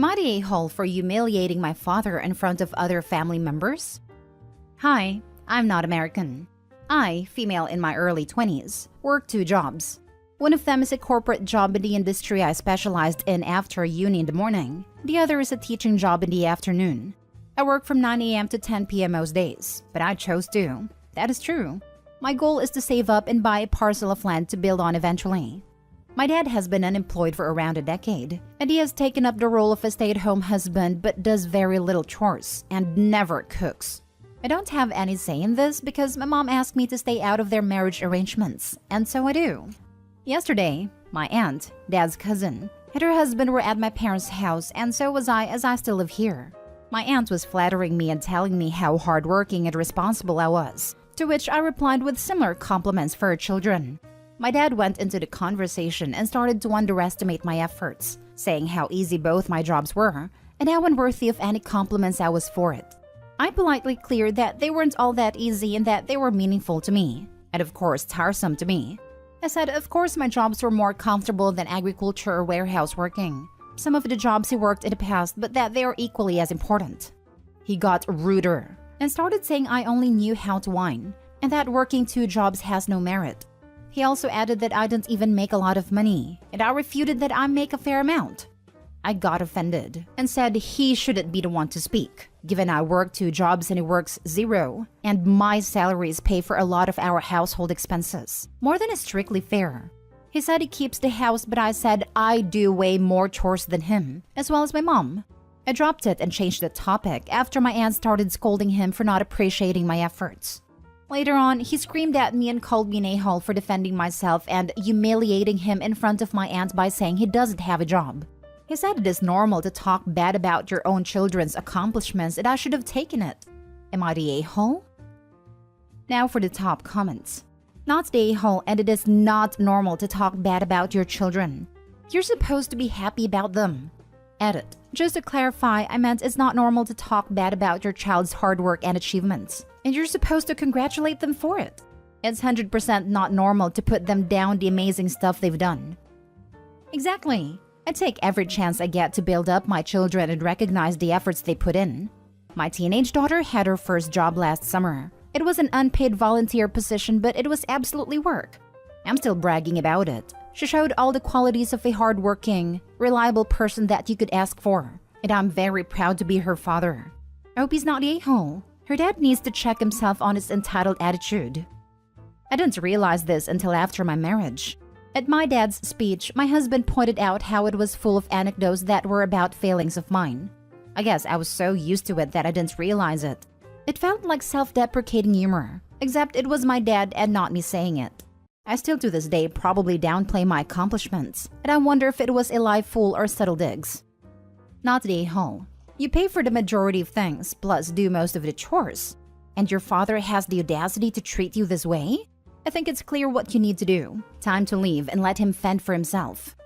Am I the a-hole for humiliating my father in front of other family members? Hi, I'm not American. I, female in my early 20s, work 2 jobs. One of them is a corporate job in the industry I specialized in after uni in the morning. The other is a teaching job in the afternoon. I work from 9 a.m. to 10 p.m. most days, but I chose to. That is true. My goal is to save up and buy a parcel of land to build on eventually. My dad has been unemployed for around a decade, and he has taken up the role of a stay-at-home husband but does very little chores and never cooks. I don't have any say in this because my mom asked me to stay out of their marriage arrangements, and so I do. Yesterday, my aunt, dad's cousin, and her husband were at my parents' house, and so was I, as I still live here. My aunt was flattering me and telling me how hardworking and responsible I was, to which I replied with similar compliments for her children. My dad went into the conversation and started to underestimate my efforts, saying how easy both my jobs were and how unworthy of any compliments I was for it. I politely cleared that they weren't all that easy and that they were meaningful to me, and of course tiresome to me. I said of course my jobs were more comfortable than agriculture or warehouse working, some of the jobs he worked in the past, but that they are equally as important. He got ruder and started saying I only knew how to whine and that working 2 jobs has no merit. He also added that I didn't even make a lot of money, and I refuted that I make a fair amount. I got offended and said he shouldn't be the one to speak, given I work 2 jobs and he works 0, and my salaries pay for a lot of our household expenses, more than is strictly fair. He said he keeps the house, but I said I do way more chores than him, as well as my mom. I dropped it and changed the topic after my aunt started scolding him for not appreciating my efforts. Later on, he screamed at me and called me an a-hole for defending myself and humiliating him in front of my aunt by saying he doesn't have a job. He said it is normal to talk bad about your own children's accomplishments and I should have taken it. Am I the a-hole? Now for the top comments. Not the a-hole, and it is not normal to talk bad about your children. You're supposed to be happy about them. Edit. Just to clarify, I meant it's not normal to talk bad about your child's hard work and achievements, and you're supposed to congratulate them for it. It's 100% not normal to put them down the amazing stuff they've done. Exactly. I take every chance I get to build up my children and recognize the efforts they put in. My teenage daughter had her first job last summer. It was an unpaid volunteer position, but it was absolutely work. I'm still bragging about it. She showed all the qualities of a hardworking, reliable person that you could ask for, and I'm very proud to be her father. I hope he's not the a-hole. Her dad needs to check himself on his entitled attitude. I didn't realize this until after my marriage. At my dad's speech, my husband pointed out how it was full of anecdotes that were about failings of mine. I guess I was so used to it that I didn't realize it. It felt like self-deprecating humor, except it was my dad and not me saying it. I still to this day probably downplay my accomplishments, and I wonder if it was a lie full or subtle digs. Not the a-hole. You pay for the majority of things, plus do most of the chores. And your father has the audacity to treat you this way? I think it's clear what you need to do. Time to leave and let him fend for himself.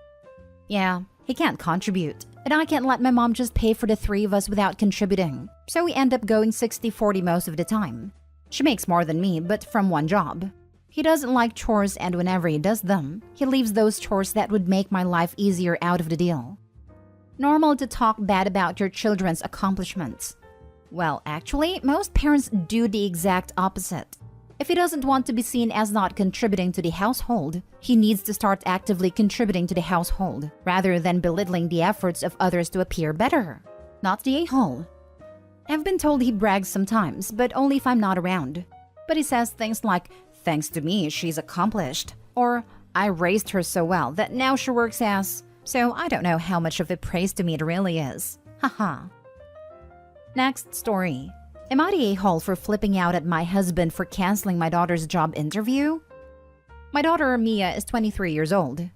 Yeah, he can't contribute, and I can't let my mom just pay for the 3 of us without contributing, so we end up going 60-40 most of the time. She makes more than me, but from 1 job. He doesn't like chores, and whenever he does them, he leaves those chores that would make my life easier out of the deal. Normal to talk bad about your children's accomplishments. Well, actually, most parents do the exact opposite. If he doesn't want to be seen as not contributing to the household, he needs to start actively contributing to the household, rather than belittling the efforts of others to appear better. Not the a-hole. I've been told he brags sometimes, but only if I'm not around. But he says things like, "Thanks to me, she's accomplished," or "I raised her so well that now she works as..." So I don't know how much of a praise to me it really is. Haha. Next story. Am I the a-hole for flipping out at my husband for canceling my daughter's job interview? My daughter, Mia, is 23 years old.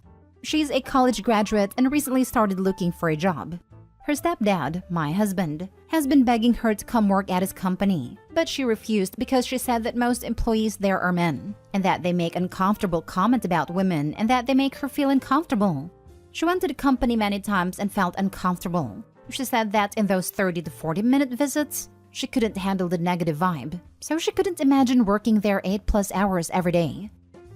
She's a college graduate and recently started looking for a job. Her stepdad, my husband, has been begging her to come work at his company, but she refused because she said that most employees there are men, and that they make uncomfortable comments about women and that they make her feel uncomfortable. She went to the company many times and felt uncomfortable. She said that in those 30 to 40-minute visits, she couldn't handle the negative vibe, so she couldn't imagine working there 8+ hours every day.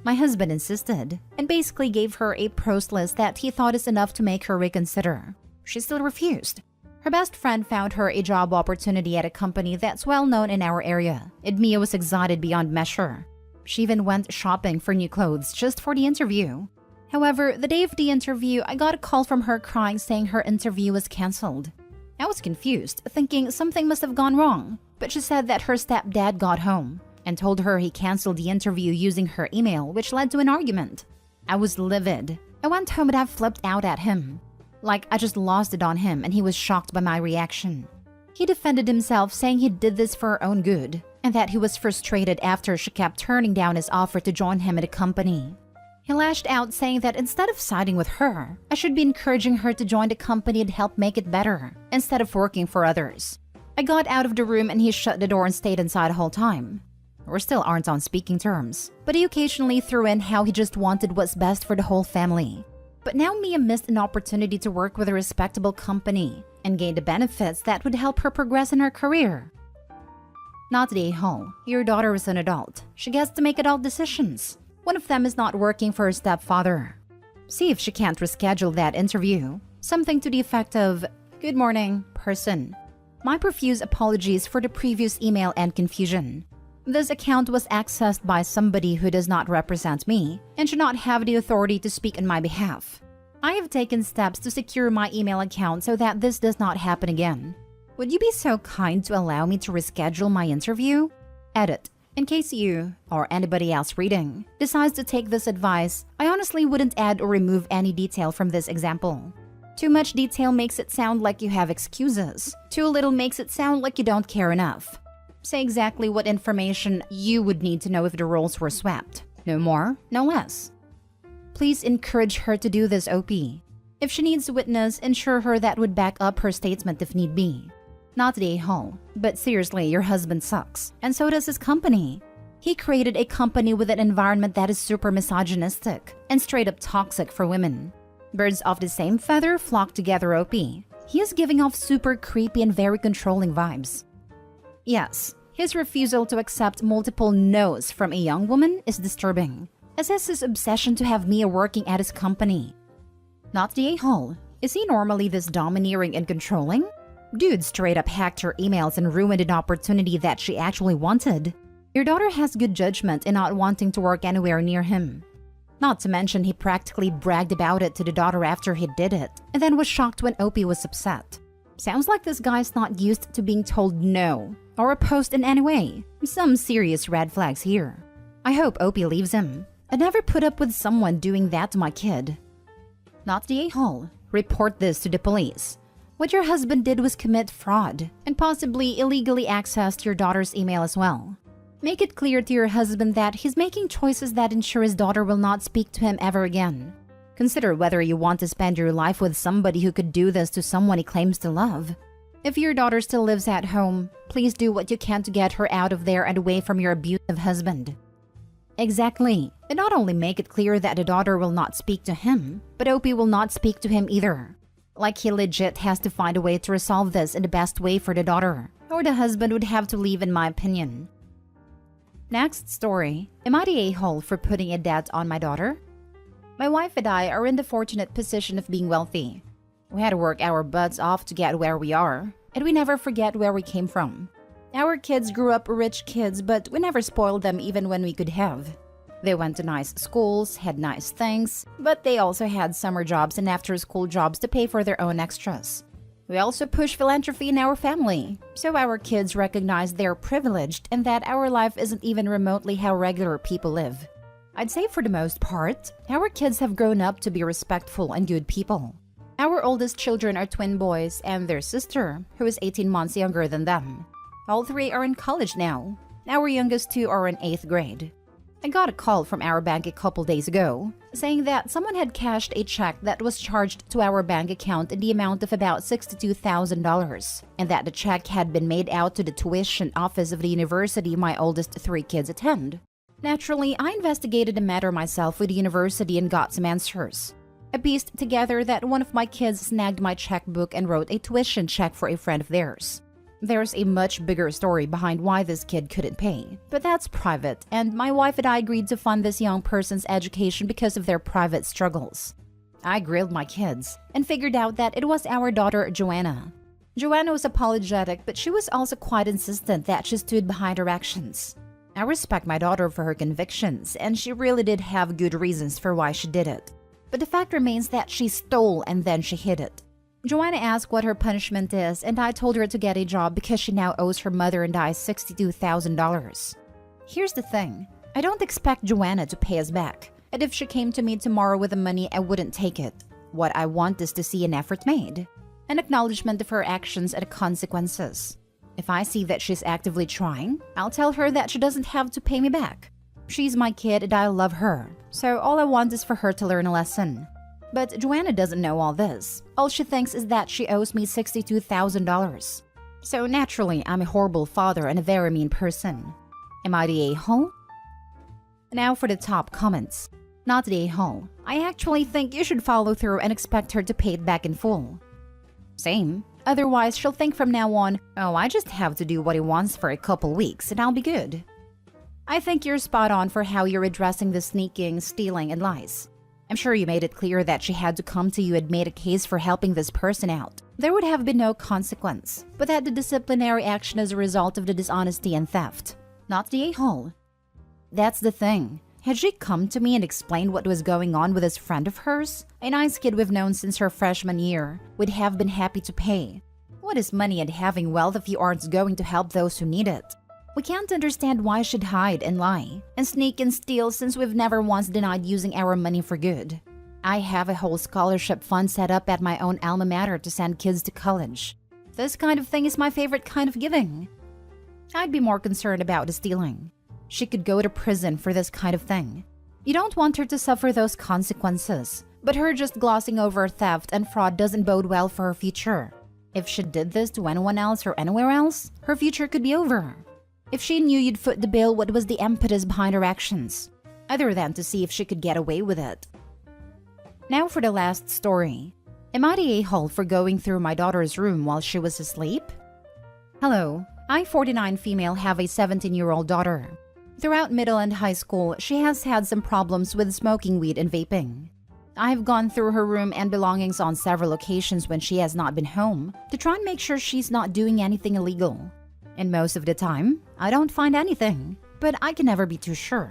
My husband insisted, and basically gave her a pros list that he thought is enough to make her reconsider. She still refused. Her best friend found her a job opportunity at a company that's well known in our area, and Mia was excited beyond measure. She even went shopping for new clothes just for the interview. However, the day of the interview, I got a call from her crying saying her interview was cancelled. I was confused, thinking something must have gone wrong, but she said that her stepdad got home and told her he cancelled the interview using her email, which led to an argument. I was livid. I went home and I flipped out at him. Like I just lost it on him and he was shocked by my reaction. He defended himself, saying he did this for her own good and that he was frustrated after she kept turning down his offer to join him at a company. He lashed out, saying that instead of siding with her, I should be encouraging her to join the company and help make it better, instead of working for others. I got out of the room and he shut the door and stayed inside the whole time. We still aren't on speaking terms, but he occasionally threw in how he just wanted what's best for the whole family. But now Mia missed an opportunity to work with a respectable company and gain the benefits that would help her progress in her career. Not the a-hole. Your daughter is an adult. She gets to make adult decisions. One of them is not working for her stepfather. See if she can't reschedule that interview. Something to the effect of, "Good morning, person. My profuse apologies for the previous email and confusion. This account was accessed by somebody who does not represent me and should not have the authority to speak on my behalf. I have taken steps to secure my email account so that this does not happen again. Would you be so kind to allow me to reschedule my interview?" Edit. In case you, or anybody else reading, decides to take this advice, I honestly wouldn't add or remove any detail from this example. Too much detail makes it sound like you have excuses. Too little makes it sound like you don't care enough. Say exactly what information you would need to know if the roles were swapped. No more, no less. Please encourage her to do this, OP. If she needs a witness, ensure her that would back up her statement if need be. Not the a-hole, but seriously, your husband sucks. And so does his company. He created a company with an environment that is super misogynistic and straight up toxic for women. Birds of the same feather flock together, OP. He is giving off super creepy and very controlling vibes. Yes, his refusal to accept multiple no's from a young woman is disturbing, as is his obsession to have Mia working at his company. Not the a-hole. Is he normally this domineering and controlling? Dude straight up hacked her emails and ruined an opportunity that she actually wanted. Your daughter has good judgment in not wanting to work anywhere near him. Not to mention he practically bragged about it to the daughter after he did it, and then was shocked when Opie was upset. Sounds like this guy's not used to being told no, or opposed in any way. Some serious red flags here. I hope Opie leaves him. I'd never put up with someone doing that to my kid. Not the a-hole. Report this to the police. What your husband did was commit fraud, and possibly illegally accessed your daughter's email as well. Make it clear to your husband that he's making choices that ensure his daughter will not speak to him ever again. Consider whether you want to spend your life with somebody who could do this to someone he claims to love. If your daughter still lives at home, please do what you can to get her out of there and away from your abusive husband. Exactly. And not only make it clear that the daughter will not speak to him, but Opie will not speak to him either. Like he legit has to find a way to resolve this in the best way for the daughter, or the husband would have to leave, in my opinion. Next story. Am I the a-hole for putting a debt on my daughter? My wife and I are in the fortunate position of being wealthy. We had to work our butts off to get where we are, and we never forget where we came from. Our kids grew up rich kids, but we never spoiled them even when we could have. They went to nice schools, had nice things, but they also had summer jobs and after-school jobs to pay for their own extras. We also push philanthropy in our family, so our kids recognize they're privileged and that our life isn't even remotely how regular people live. I'd say for the most part, our kids have grown up to be respectful and good people. Our oldest children are twin boys and their sister, who is 18 months younger than them. All three are in college now. Our youngest two are in 8th grade. I got a call from our bank a couple days ago, saying that someone had cashed a check that was charged to our bank account in the amount of about $62,000, and that the check had been made out to the tuition office of the university my oldest 3 kids attend. Naturally, I investigated the matter myself with the university and got some answers. I pieced together that one of my kids snagged my checkbook and wrote a tuition check for a friend of theirs. There's a much bigger story behind why this kid couldn't pay, but that's private, and my wife and I agreed to fund this young person's education because of their private struggles. I grilled my kids and figured out that it was our daughter Joanna. Joanna was apologetic, but she was also quite insistent that she stood behind her actions. I respect my daughter for her convictions, and she really did have good reasons for why she did it. But the fact remains that she stole and then she hid it. Joanna asked what her punishment is, and I told her to get a job because she now owes her mother and I $62,000. Here's the thing. I don't expect Joanna to pay us back, and if she came to me tomorrow with the money, I wouldn't take it. What I want is to see an effort made, an acknowledgement of her actions and the consequences. If I see that she's actively trying, I'll tell her that she doesn't have to pay me back. She's my kid and I love her, so all I want is for her to learn a lesson. But Joanna doesn't know all this. All she thinks is that she owes me $62,000. So naturally, I'm a horrible father and a very mean person. Am I the a-hole? Now for the top comments. Not the a-hole. I actually think you should follow through and expect her to pay it back in full. Same. Otherwise, she'll think from now on, oh, I just have to do what he wants for a couple weeks and I'll be good. I think you're spot on for how you're addressing the sneaking, stealing, and lies. I'm sure you made it clear that she had to come to you and made a case for helping this person out. There would have been no consequence, but that the disciplinary action is a result of the dishonesty and theft, not the a-hole. That's the thing. Had she come to me and explained what was going on with this friend of hers, a nice kid we've known since her freshman year, would have been happy to pay. What is money and having wealth if you aren't going to help those who need it? We can't understand why she'd hide and lie, and sneak and steal since we've never once denied using our money for good. I have a whole scholarship fund set up at my own alma mater to send kids to college. This kind of thing is my favorite kind of giving. I'd be more concerned about the stealing. She could go to prison for this kind of thing. You don't want her to suffer those consequences, but her just glossing over theft and fraud doesn't bode well for her future. If she did this to anyone else or anywhere else, her future could be over. If she knew you'd foot the bill, what was the impetus behind her actions? Other than to see if she could get away with it. Now for the last story. Am I the a-hole for going through my daughter's room while she was asleep? Hello, I, 49 female, have a 17-year-old daughter. Throughout middle and high school, she has had some problems with smoking weed and vaping. I've gone through her room and belongings on several occasions when she has not been home to try and make sure she's not doing anything illegal. And most of the time, I don't find anything, but I can never be too sure.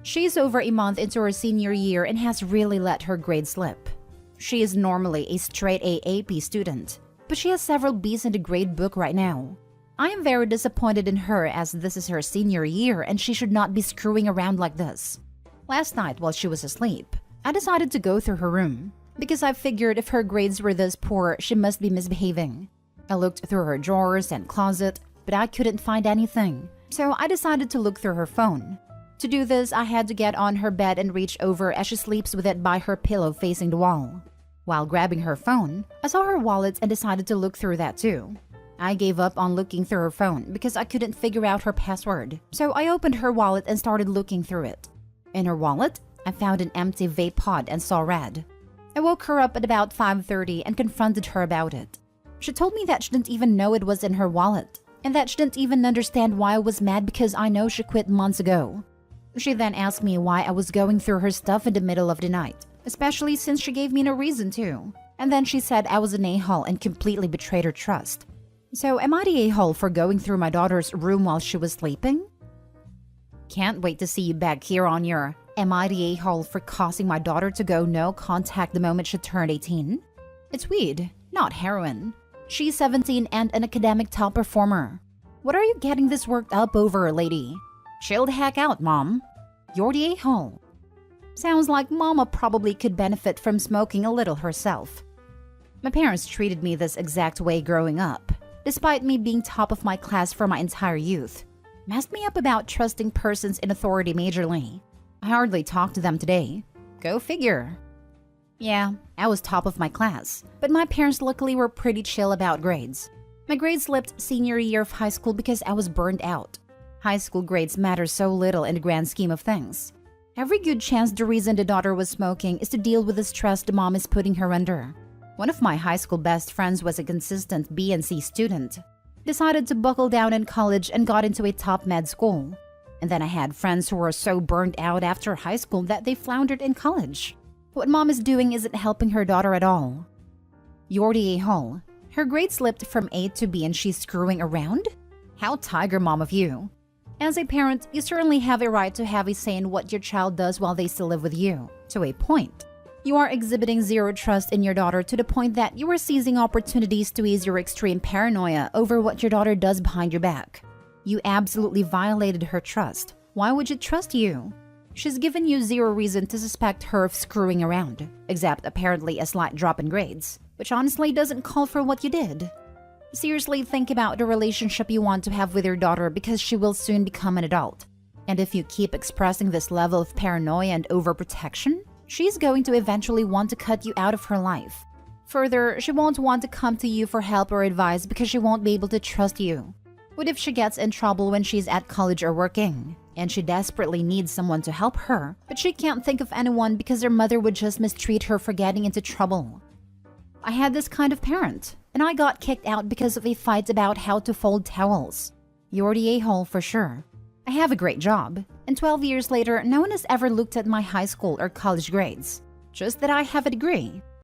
She's over a month into her senior year and has really let her grades slip. She is normally a straight A AP student, but she has several B's in the grade book right now. I am very disappointed in her as this is her senior year and she should not be screwing around like this. Last night while she was asleep, I decided to go through her room because I figured if her grades were this poor, she must be misbehaving. I looked through her drawers and closet, but I couldn't find anything, so I decided to look through her phone. To do this, I had to get on her bed and reach over as she sleeps with it by her pillow facing the wall. While grabbing her phone, I saw her wallet and decided to look through that too. I gave up on looking through her phone because I couldn't figure out her password, so I opened her wallet and started looking through it. In her wallet, I found an empty vape pod and saw red. I woke her up at about 5:30 and confronted her about it. She told me that she didn't even know it was in her wallet, and that she didn't even understand why I was mad because I know she quit months ago. She then asked me why I was going through her stuff in the middle of the night, especially since she gave me no reason to. And then she said I was an a-hole and completely betrayed her trust. So am I the a-hole for going through my daughter's room while she was sleeping? Can't wait to see you back here on your am I the a-hole for causing my daughter to go no contact the moment she turned 18? It's weed, not heroin. She's 17 and an academic top performer. What are you getting this worked up over, lady? Chill the heck out, Mom. You're the a-hole. Sounds like Mama probably could benefit from smoking a little herself. My parents treated me this exact way growing up, despite me being top of my class for my entire youth. Messed me up about trusting persons in authority majorly. I hardly talk to them today. Go figure. Yeah, I was top of my class, but my parents luckily were pretty chill about grades. My grades slipped senior year of high school because I was burned out. High school grades matter so little in the grand scheme of things. Every good chance the reason the daughter was smoking is to deal with the stress the mom is putting her under. One of my high school best friends was a consistent B and C student. Decided to buckle down in college and got into a top med school. And then I had friends who were so burned out after high school that they floundered in college. What mom is doing isn't helping her daughter at all. You're the a-hole. Her grade slipped from A to B and she's screwing around? How tiger mom of you. As a parent, you certainly have a right to have a say in what your child does while they still live with you, to a point. You are exhibiting zero trust in your daughter to the point that you are seizing opportunities to ease your extreme paranoia over what your daughter does behind your back. You absolutely violated her trust. Why would she trust you? She's given you zero reason to suspect her of screwing around, except apparently a slight drop in grades, which honestly doesn't call for what you did. Seriously think about the relationship you want to have with your daughter because she will soon become an adult. And if you keep expressing this level of paranoia and overprotection, she's going to eventually want to cut you out of her life. Further, she won't want to come to you for help or advice because she won't be able to trust you. What if she gets in trouble when she's at college or working, and she desperately needs someone to help her, but she can't think of anyone because her mother would just mistreat her for getting into trouble? I had this kind of parent, and I got kicked out because of a fight about how to fold towels. You're the a-hole for sure. I have a great job, and 12 years later, no one has ever looked at my high school or college grades. Just that I have a degree.